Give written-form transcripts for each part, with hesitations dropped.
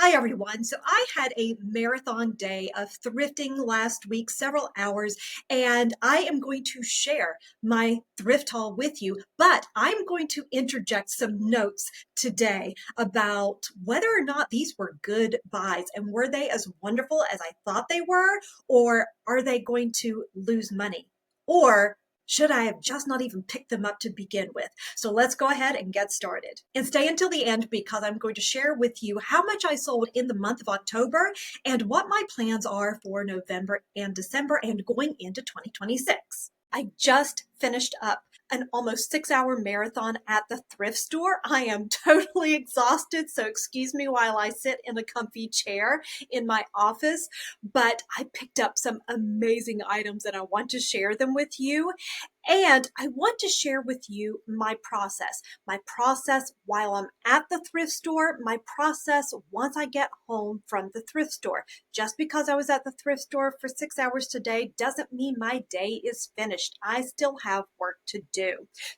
Hi everyone. So I had a marathon day of thrifting last week, several hours, and I am going to share my thrift haul with you, but I'm going to interject some notes today about whether or not these were good buys and were they as wonderful as I thought they were, or are they going to lose money? Or should I have just not even picked them up to begin with? So let's go ahead and get started. And stay until the end because I'm going to share with you how much I sold in the month of October and what my plans are for November and December and going into 2026. I just finished up an almost 6-hour marathon at the thrift store. I am totally exhausted, so excuse me while I sit in a comfy chair in my office, but I picked up some amazing items and I want to share them with you. And I want to share with you my process while I'm at the thrift store, my process once I get home from the thrift store. Just because I was at the thrift store for 6 hours today doesn't mean my day is finished. I still have work to do.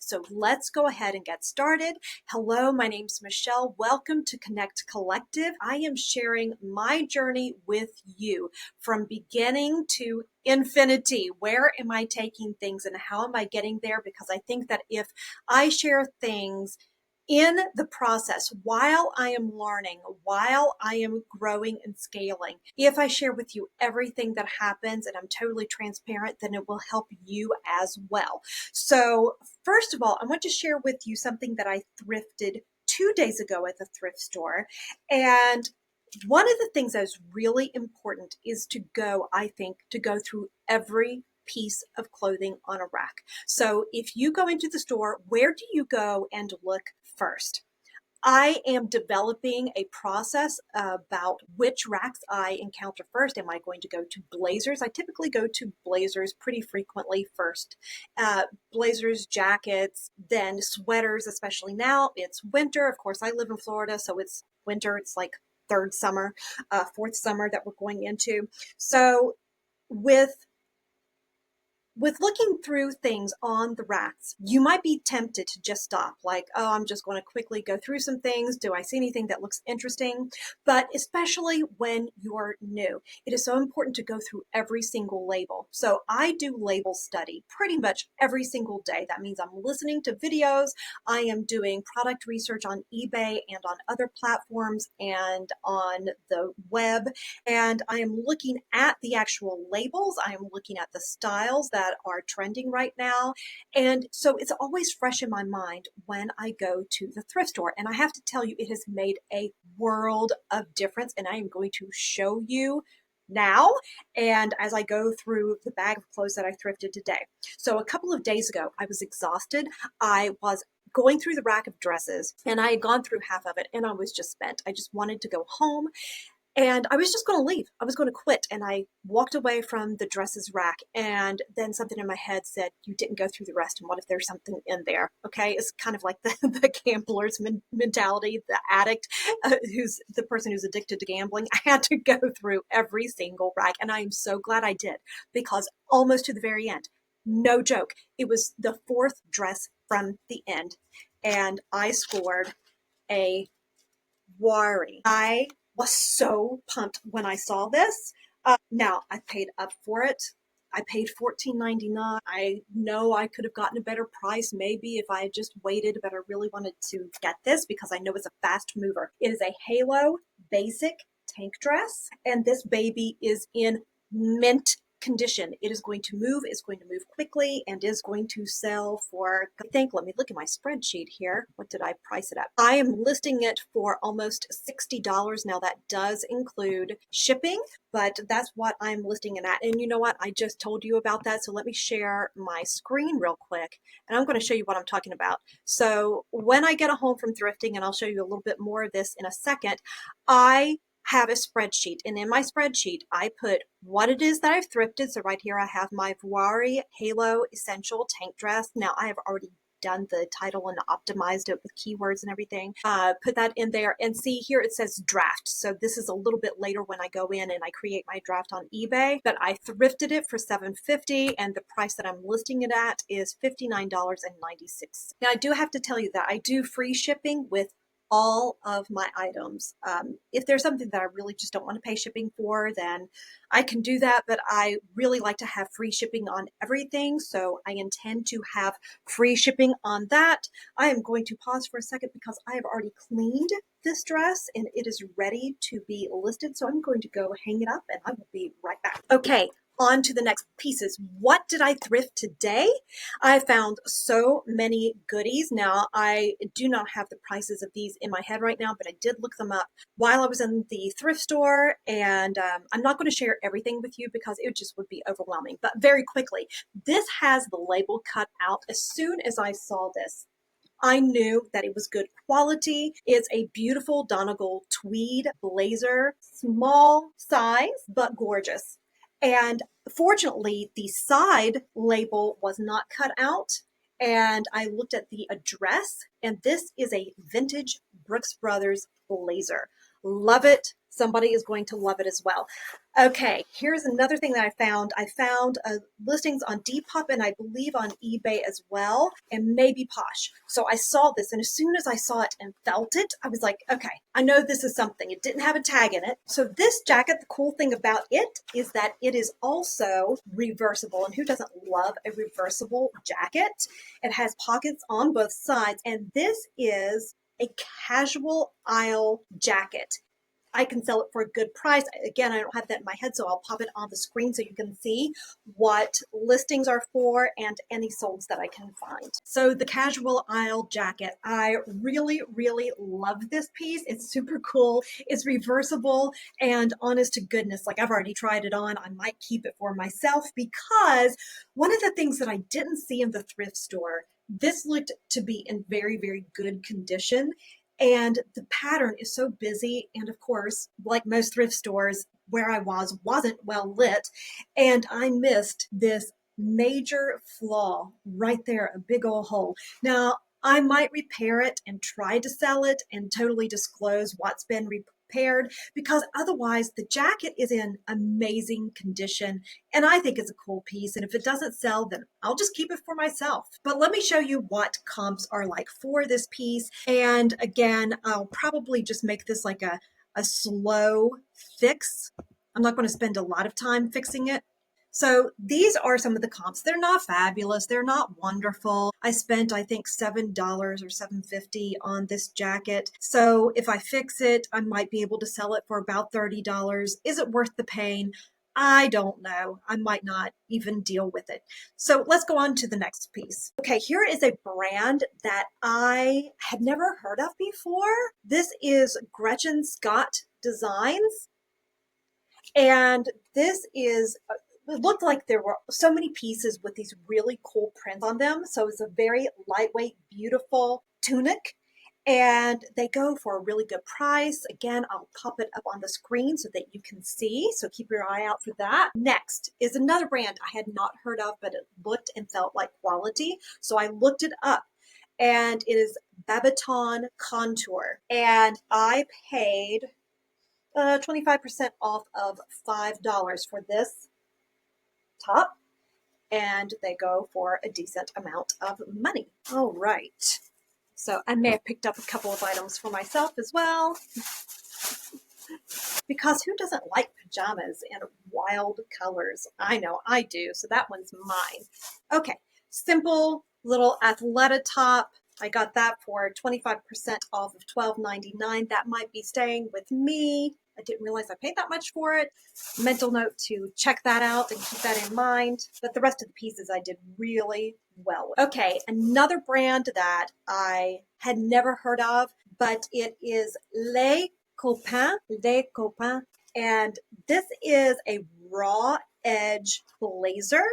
So let's go ahead and get started. Hello, my name's Michelle. Welcome to Connect Collective. I am sharing my journey with you from beginning to infinity. Where am I taking things and how am I getting there? Because I think that if I share things in the process, while I am learning, while I am growing and scaling, if I share with you everything that happens and I'm totally transparent, then it will help you as well. So first of all, I want to share with you something that I thrifted 2 days ago at the thrift store. And one of the things that is really important is to go through every piece of clothing on a rack. So if you go into the store, where do you go and look first? I am developing a process about which racks I encounter first. Am I going to go to blazers? I typically go to blazers pretty frequently first. Blazers, jackets, then sweaters, especially now. It's winter. Of course, I live in Florida, so it's winter. It's like third summer, fourth summer that we're going into. So with looking through things on the racks, you might be tempted to just stop, like, oh, I'm just going to quickly go through some things. Do I see anything that looks interesting? But especially when you're new, it is so important to go through every single label. So I do label study pretty much every single day. That means I'm listening to videos. I am doing product research on eBay and on other platforms and on the web. And I am looking at the actual labels. I am looking at the styles that are trending right now. And so it's always fresh in my mind when I go to the thrift store. And I have to tell you, it has made a world of difference. And I am going to show you now and as I go through the bag of clothes that I thrifted today. So a couple of days ago, I was exhausted. I was going through the rack of dresses and I had gone through half of it and I was just spent. I just wanted to go home. And I was just going to leave. I was going to quit. And I walked away from the dresses rack. And then something in my head said, you didn't go through the rest. And what if there's something in there? Okay. It's kind of like the gambler's mentality, the addict, who's the person who's addicted to gambling. I had to go through every single rack. And I am so glad I did, because almost to the very end, no joke, it was the fourth dress from the end. And I scored a worry. I was so pumped when I saw this. Now I paid up for it. I paid $14.99. I know I could have gotten a better price maybe if I had just waited, but I really wanted to get this because I know it's a fast mover. It is a Halo basic tank dress, and this baby is in mint condition. It is going to move, it's going to move quickly, and is going to sell for, I think, let me look at my spreadsheet here. What did I price it at? I am listing it for almost $60. Now that does include shipping, but that's what I'm listing it at. And you know what? I just told you about that. So let me share my screen real quick and I'm going to show you what I'm talking about. So when I get home from thrifting, and I'll show you a little bit more of this in a second, I have a spreadsheet, and in my spreadsheet I put what it is that I've thrifted. So right here I have my Vuari Halo Essential Tank Dress. Now I have already done the title and optimized it with keywords and everything. Put that in there, and see here it says draft. So this is a little bit later when I go in and I create my draft on eBay, but I thrifted it for $7.50 and the price that I'm listing it at is $59.96. Now I do have to tell you that I do free shipping with all of my items. If there's something that I really just don't want to pay shipping for, then I can do that, but I really like to have free shipping on everything, so I intend to have free shipping on that. I am going to pause for a second because I have already cleaned this dress and it is ready to be listed, so I'm going to go hang it up and I will be right back. Okay, on to the next pieces. What did I thrift today? I found so many goodies. Now, I do not have the prices of these in my head right now, but I did look them up while I was in the thrift store, and I'm not going to share everything with you because it just would be overwhelming. But very quickly, this has the label cut out. As soon as I saw this, I knew that it was good quality. It's a beautiful Donegal tweed blazer, small size, but gorgeous. And fortunately, the side label was not cut out. And I looked at the address, and this is a vintage Brooks Brothers blazer. Love it. Somebody is going to love it as well. Okay, here's another thing that I found. I found listings on Depop and I believe on eBay as well, and maybe Posh. So I saw this, and as soon as I saw it and felt it, I was like, okay, I know this is something. It didn't have a tag in it. So this jacket, the cool thing about it is that it is also reversible. And who doesn't love a reversible jacket? It has pockets on both sides, and this is a casual aisle jacket. I can sell it for a good price. Again, I don't have that in my head, so I'll pop it on the screen so you can see what listings are for and any solds that I can find. So the casual aisle jacket, I really, really love this piece. It's super cool. It's reversible, and honest to goodness, like I've already tried it on. I might keep it for myself because one of the things that I didn't see in the thrift store, this looked to be in very, very good condition. And the pattern is so busy. And of course, like most thrift stores, where I wasn't well lit. And I missed this major flaw right there, a big old hole. Now, I might repair it and try to sell it and totally disclose what's been repaired because otherwise the jacket is in amazing condition and I think it's a cool piece. And if it doesn't sell, then I'll just keep it for myself. But let me show you what comps are like for this piece. And again, I'll probably just make this like a slow fix. I'm not going to spend a lot of time fixing it. So these are some of the comps. They're not fabulous. They're not wonderful. I spent, I think, $7 or $7.50 on this jacket. So if I fix it, I might be able to sell it for about $30. Is it worth the pain? I don't know. I might not even deal with it. So let's go on to the next piece. Okay, here is a brand that I had never heard of before. This is Gretchen Scott Designs. And this is, it looked like there were so many pieces with these really cool prints on them. So it's a very lightweight, beautiful tunic. And they go for a really good price. Again, I'll pop it up on the screen so that you can see. So keep your eye out for that. Next is another brand I had not heard of, but it looked and felt like quality. So I looked it up. And it is Babaton Contour. And I paid 25% off of $5 for this top, and they go for a decent amount of money. All right. So I may have picked up a couple of items for myself as well, because who doesn't like pajamas in wild colors? I know I do, so that one's mine. Okay, simple little Athleta top. I got that for 25% off of $12.99. That might be staying with me. I didn't realize I paid that much for it. Mental note to check that out and keep that in mind. But the rest of the pieces I did really well with. Okay, another brand that I had never heard of, but it is Les Copains. And this is a raw edge blazer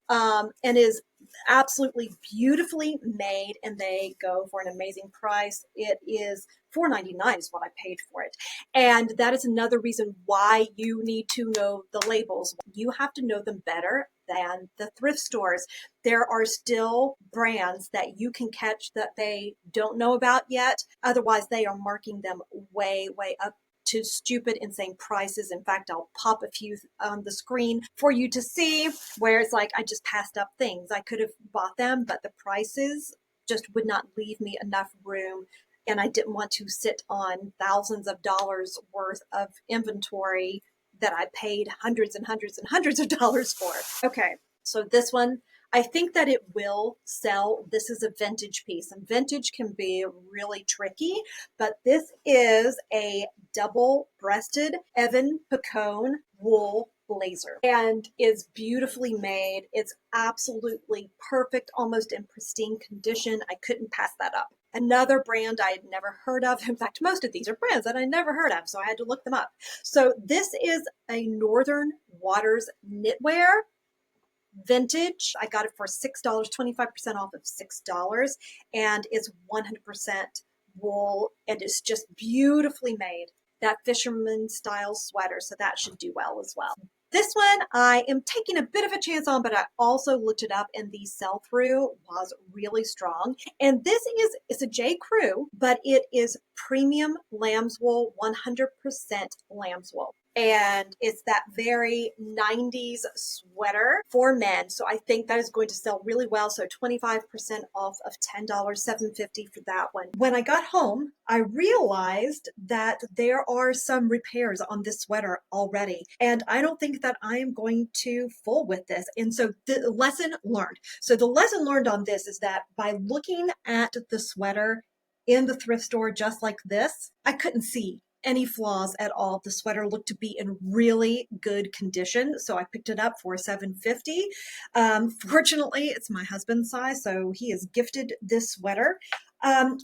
and is absolutely beautifully made, and they go for an amazing price. It is $4.99 is what I paid for it. And that is another reason why you need to know the labels. You have to know them better than the thrift stores. There are still brands that you can catch that they don't know about yet. Otherwise, they are marking them way, way up to stupid, insane prices. In fact, I'll pop a few on the screen for you to see where it's like I just passed up things. I could have bought them, but the prices just would not leave me enough room and I didn't want to sit on thousands of dollars worth of inventory that I paid hundreds and hundreds and hundreds of dollars for. Okay, so this one, I think that it will sell. This is a vintage piece, and vintage can be really tricky, but this is a double-breasted Evan Picone wool blazer and is beautifully made. It's absolutely perfect, almost in pristine condition. I couldn't pass that up. Another brand I had never heard of. In fact, most of these are brands that I never heard of, so I had to look them up. So this is a Northern Waters knitwear vintage. I got it for $6, 25% off of $6, and it's 100% wool, and it's just beautifully made. That fisherman style sweater, so that should do well as well. This one I am taking a bit of a chance on, but I also looked it up and the sell-through was really strong. And this is, it's a J. Crew, but it is premium lamb's wool, 100% lamb's wool. And it's that very 90s sweater for men. So I think that is going to sell really well. So 25% off of $10, $7.50 for that one. When I got home, I realized that there are some repairs on this sweater already. And I don't think that I am going to fool with this. And so the lesson learned. So the lesson learned on this is that by looking at the sweater in the thrift store just like this, I couldn't see any flaws at all. The sweater looked to be in really good condition, so I picked it up for $7.50. Fortunately, it's my husband's size, so he is gifted this sweater. I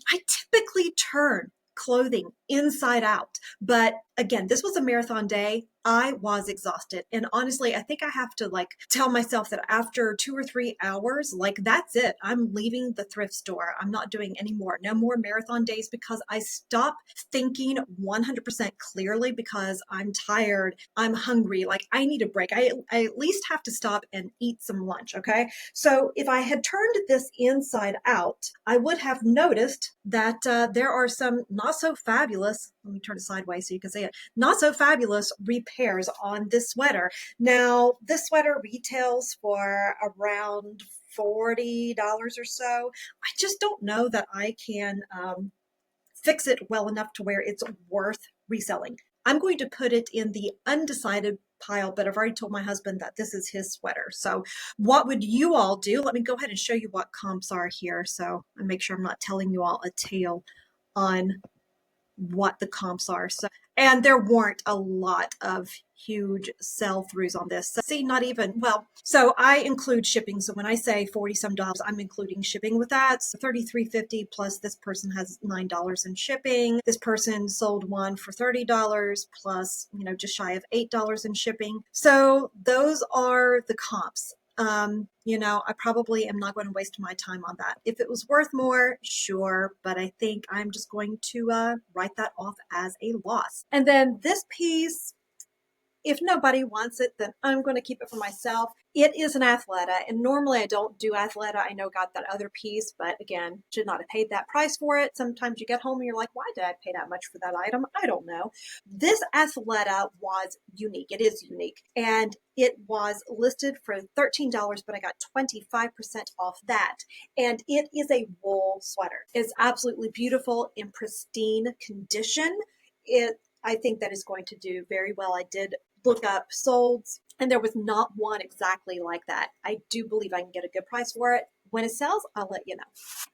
typically turn clothing inside out, but again, this was a marathon day. I was exhausted, and honestly, I think I have to tell myself that after 2 or 3 hours, that's it. I'm leaving the thrift store. I'm not doing any more. No more marathon days, because I stop thinking 100% clearly because I'm tired. I'm hungry. I need a break. I at least have to stop and eat some lunch. Okay. So if I had turned this inside out, I would have noticed that there are some not so fabulous, let me turn it sideways so you can see it, not so fabulous repairs on this sweater. Now, this sweater retails for around $40 or so. I just don't know that I can fix it well enough to where it's worth reselling. I'm going to put it in the undecided pile, but I've already told my husband that this is his sweater. So what would you all do? Let me go ahead and show you what comps are here, so I make sure I'm not telling you all a tale on what the comps are. So, and there weren't a lot of huge sell-throughs on this. So, see, not even, well, so I include shipping. So when I say 40 some dollars, I'm including shipping with that. So $33.50 plus this person has $9 in shipping. This person sold one for $30 plus, just shy of $8 in shipping. So those are the comps. I probably am not going to waste my time on that. If it was worth more, sure, but I think I'm just going to write that off as a loss. And then this piece, if nobody wants it, then I'm going to keep it for myself. It is an Athleta, and normally I don't do Athleta. I know got that other piece, but again, should not have paid that price for it. Sometimes you get home and you're like, why did I pay that much for that item? I don't know. This Athleta was unique. It is unique. And it was listed for $13, but I got 25% off that. And it is a wool sweater. It's absolutely beautiful, in pristine condition. I think that is going to do very well. I did look up solds, and there was not one exactly like that. I do believe I can get a good price for it. When it sells, I'll let you know.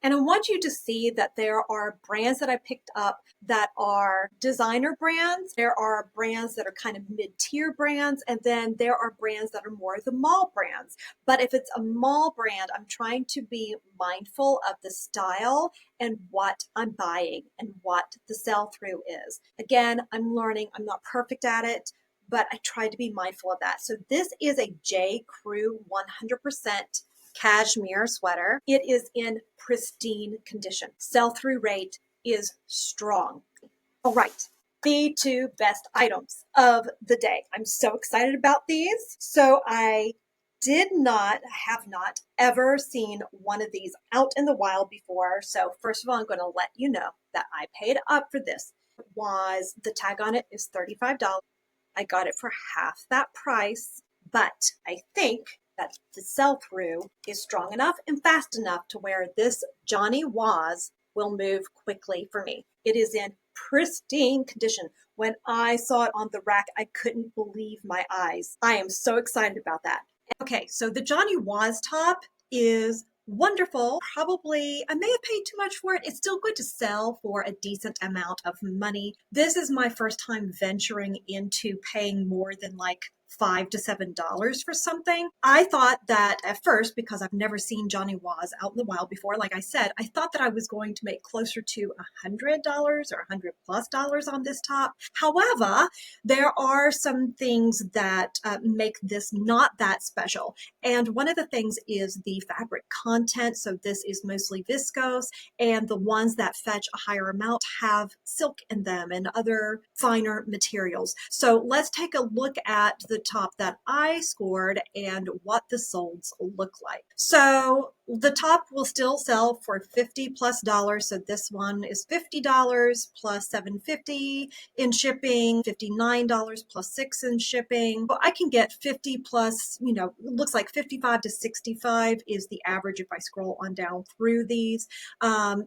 And I want you to see that there are brands that I picked up that are designer brands. There are brands that are kind of mid-tier brands, and then there are brands that are more the mall brands. But if it's a mall brand, I'm trying to be mindful of the style and what I'm buying and what the sell-through is. Again, I'm learning. I'm not perfect at it, but I tried to be mindful of that. So this is a J. Crew 100% cashmere sweater. It is in pristine condition. Sell-through rate is strong. All right, the 2 best items of the day. I'm so excited about these. So I have not ever seen one of these out in the wild before. So first of all, I'm going to let you know that I paid up for this. The tag on it is $35. I got it for half that price, but I think that the sell-through is strong enough and fast enough to where this Johnny Was will move quickly for me. It is in pristine condition. When I saw it on the rack, I couldn't believe my eyes. I am so excited about that. Okay, so the Johnny Was top is wonderful. Probably, I may have paid too much for it. It's still good to sell for a decent amount of money. This is my first time venturing into paying more than like $5 to $7 for something. I thought that at first, because I've never seen Johnny Was out in the wild before, like I said, I thought that I was going to make closer to $100 or $100+ on this top. However, there are some things that make this not that special. And one of the things is the fabric content. So this is mostly viscose, and the ones that fetch a higher amount have silk in them and other finer materials. So let's take a look at the top that I scored and what the solds look like. So the top will still sell for $50+. So this one is $50 plus $7.50 in shipping, $59 plus $6 in shipping. Well, I can get 50 plus, it looks like 55 to 65 is the average if I scroll on down through these.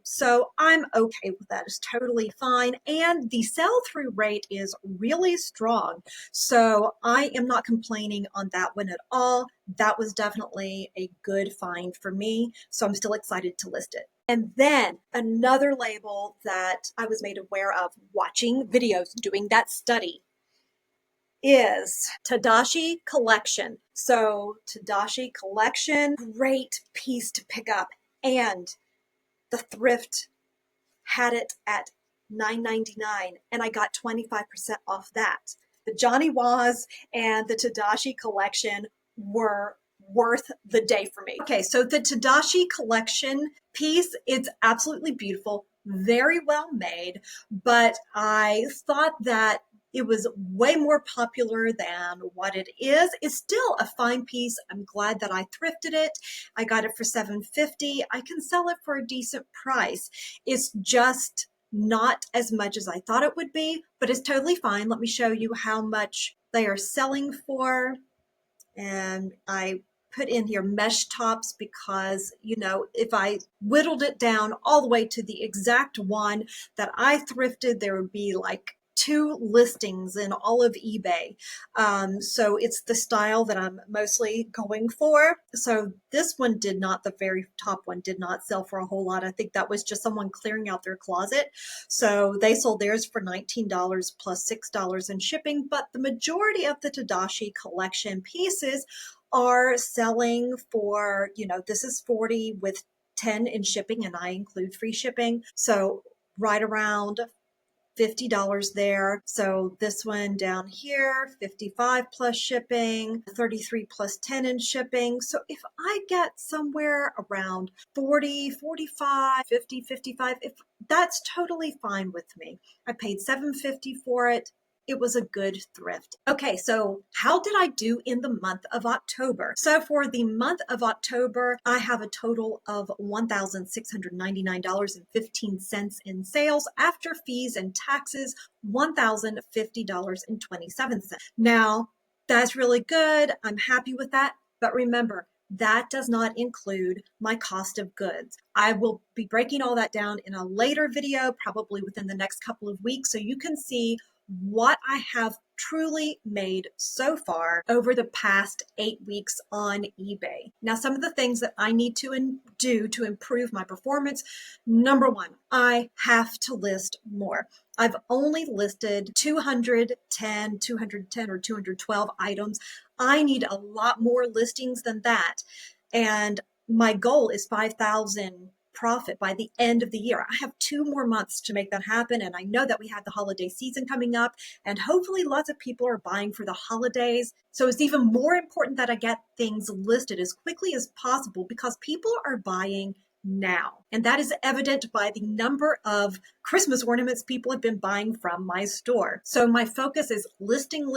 So I'm okay with that. It's totally fine. And the sell-through rate is really strong. So I am not complaining on that one at all. That was definitely a good find for me. So I'm still excited to list it. And then another label that I was made aware of watching videos, doing that study, is Tadashi Collection. So Tadashi Collection, great piece to pick up. And the thrift had it at $9.99 and I got 25% off that. The Johnny Was and the Tadashi Collection were worth the day for me. Okay, so the Tadashi Collection piece, it's absolutely beautiful, very well made, but I thought that it was way more popular than what it is. It's still a fine piece. I'm glad that I thrifted it. I got it for $7.50. I can sell it for a decent price. It's just not as much as I thought it would be, but it's totally fine. Let me show you how much they are selling for. And I put in here mesh tops because, if I whittled it down all the way to the exact one that I thrifted, there would be like 2 listings in all of eBay. So it's the style that I'm mostly going for. So this one did not, the very top one did not sell for a whole lot. I think that was just someone clearing out their closet. So they sold theirs for $19 plus $6 in shipping, but the majority of the Tadashi Collection pieces are selling for, this is 40 with 10 in shipping, and I include free shipping. So right around $50 there. So this one down here, 55 plus shipping, 33 plus 10 in shipping. So if I get somewhere around 40, 45, 50, 55, if that's totally fine with me. I paid $7.50 for it. It was a good thrift. Okay, so how did I do in the month of October? So for the month of October, I have a total of $1,699.15 in sales. After fees and taxes, $1,050.27. Now, that's really good. I'm happy with that. But remember, that does not include my cost of goods. I will be breaking all that down in a later video, probably within the next couple of weeks, so you can see what I have truly made so far over the past 8 weeks on eBay. Now, some of the things that I need to do to improve my performance. Number one, I have to list more. I've only listed 210 or 212 items. I need a lot more listings than that. And my goal is 5,000 profit by the end of the year. I have 2 more months to make that happen. And I know that we have the holiday season coming up, and hopefully lots of people are buying for the holidays. So it's even more important that I get things listed as quickly as possible because people are buying now. And that is evident by the number of Christmas ornaments people have been buying from my store. So my focus is listing,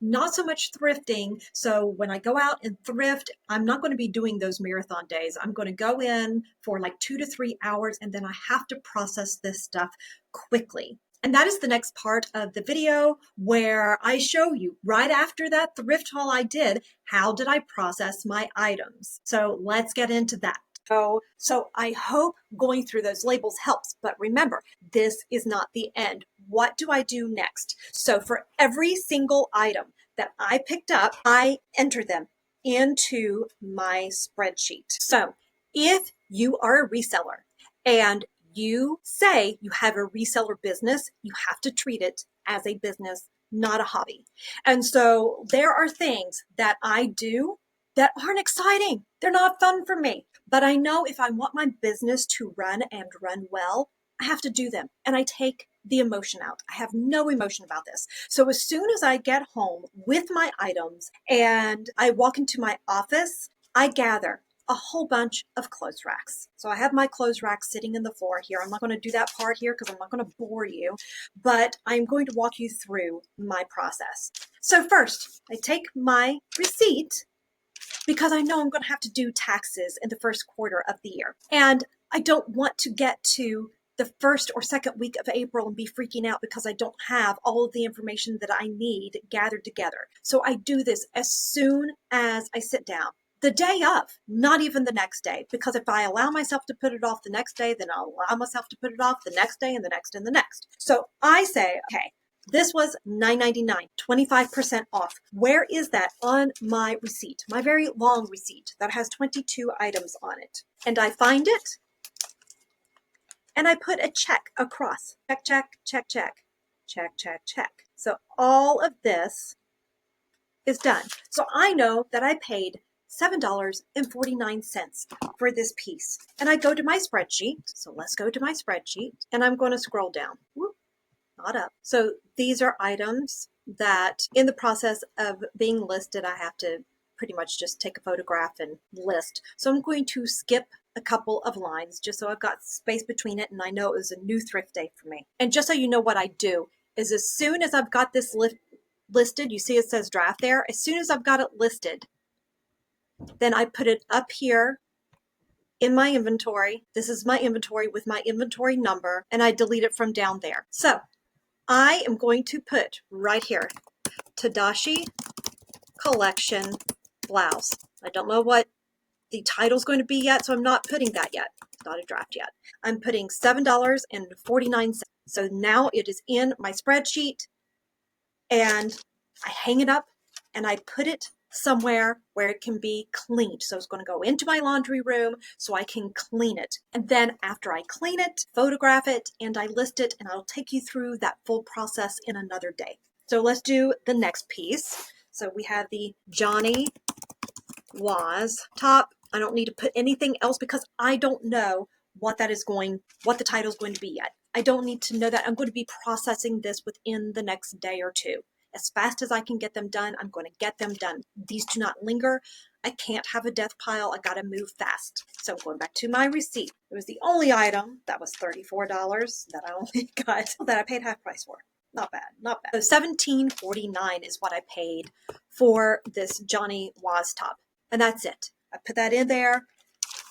not so much thrifting. So when I go out and thrift, I'm not going to be doing those marathon days. I'm going to go in for like 2 to 3 hours, and then I have to process this stuff quickly. And that is the next part of the video where I show you right after that thrift haul I did, how did I process my items? So let's get into that. So I hope going through those labels helps. But remember, this is not the end. What do I do next? So for every single item that I picked up, I enter them into my spreadsheet. So if you are a reseller and you say you have a reseller business, you have to treat it as a business, not a hobby. And so there are things that I do that aren't exciting. They're not fun for me. But I know if I want my business to run and run well, I have to do them. And I take the emotion out. I have no emotion about this. So as soon as I get home with my items and I walk into my office, I gather a whole bunch of clothes racks. So I have my clothes racks sitting in the floor here. I'm not going to do that part here because I'm not going to bore you, but I'm going to walk you through my process. So first, I take my receipt because I know I'm going to have to do taxes in the first quarter of the year. And I don't want to get to the first or second week of April and be freaking out because I don't have all of the information that I need gathered together. So I do this as soon as I sit down. The day of, not even the next day, because if I allow myself to put it off the next day, then I'll allow myself to put it off the next day and the next and the next. So I say, okay, this was $9.99, 25% off. Where is that on my receipt? My very long receipt that has 22 items on it. And I find it and I put a check across. Check, check, check, check, check, check, check. So all of this is done. So I know that I paid $7.49 for this piece. And I go to my spreadsheet. So let's go to my spreadsheet and I'm going to scroll down. Whoop, not up. So these are items that in the process of being listed, I have to pretty much just take a photograph and list. So I'm going to skip a couple of lines just so I've got space between it and I know it was a new thrift day for me. And just so you know what I do is as soon as I've got this listed, you see it says draft there. As soon as I've got it listed, then I put it up here in my inventory. This is my inventory with my inventory number, and I delete it from down there. So I am going to put right here, Tadashi Collection Blouse. I don't know what the title's going to be yet, so I'm not putting that yet. It's not a draft yet. I'm putting $7.49. So now it is in my spreadsheet, and I hang it up, and I put it somewhere where it can be cleaned. So it's going to go into my laundry room so I can clean it. And then after I clean it, photograph it, and I list it, and I'll take you through that full process in another day. So let's do the next piece. So we have the Johnny Was top. I don't need to put anything else because I don't know what the title is going to be yet. I don't need to know that. I'm going to be processing this within the next day or two. As fast as I can get them done, I'm going to get them done. These do not linger. I can't have a death pile. I got to move fast. So going back to my receipt, it was the only item that was $34 that I only got that I paid half price for. Not bad, not bad. So $17.49 is what I paid for this Johnny Was top. And that's it. I put that in there,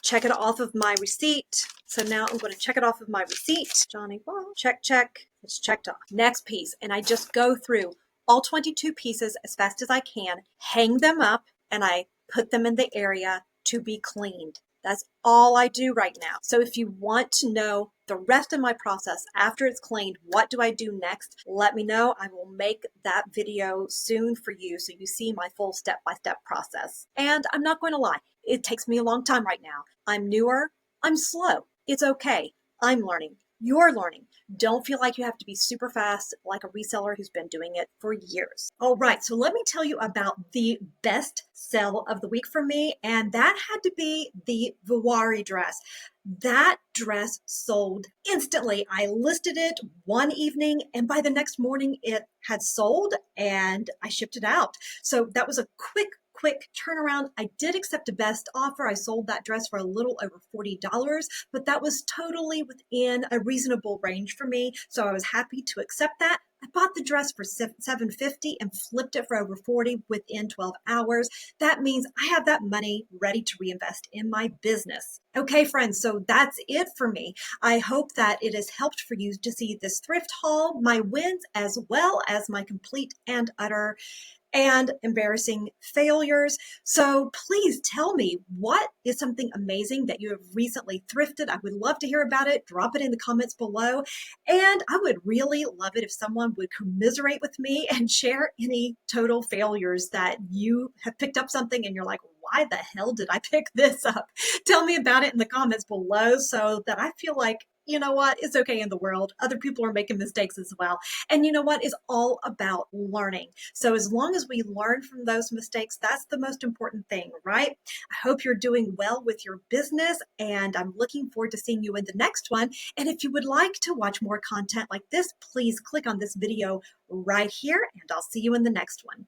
check it off of my receipt. So now I'm going to check it off of my receipt. Johnny Was, check, check. It's checked off. Next piece. And I just go through all 22 pieces as fast as I can, hang them up, and I put them in the area to be cleaned. That's all I do right now. So if you want to know the rest of my process after it's cleaned, what do I do next? Let me know. I will make that video soon for you so you see my full step-by-step process. And I'm not going to lie, it takes me a long time right now. I'm newer. I'm slow. It's okay. I'm learning. You're learning. Don't feel like you have to be super fast like a reseller who's been doing it for years. All right, so let me tell you about the best sell of the week for me, and that had to be the Vawari dress. That dress sold instantly. I listed it one evening, and by the next morning it had sold, and I shipped it out. So that was a quick turnaround. I did accept a best offer. I sold that dress for a little over $40, but that was totally within a reasonable range for me. So I was happy to accept that. I bought the dress for $750 and flipped it for over $40 within 12 hours. That means I have that money ready to reinvest in my business. Okay, friends, so that's it for me. I hope that it has helped for you to see this thrift haul, my wins, as well as my complete and utter and embarrassing failures. So please tell me, what is something amazing that you have recently thrifted? I would love to hear about it. Drop it in the comments below. And I would really love it if someone would commiserate with me and share any total failures that you have picked up something and you're like, why the hell did I pick this up? Tell me about it in the comments below so that I feel like, you know what, it's okay in the world. Other people are making mistakes as well. And you know what, it's all about learning. So as long as we learn from those mistakes, that's the most important thing, right? I hope you're doing well with your business, and I'm looking forward to seeing you in the next one. And if you would like to watch more content like this, please click on this video right here, and I'll see you in the next one.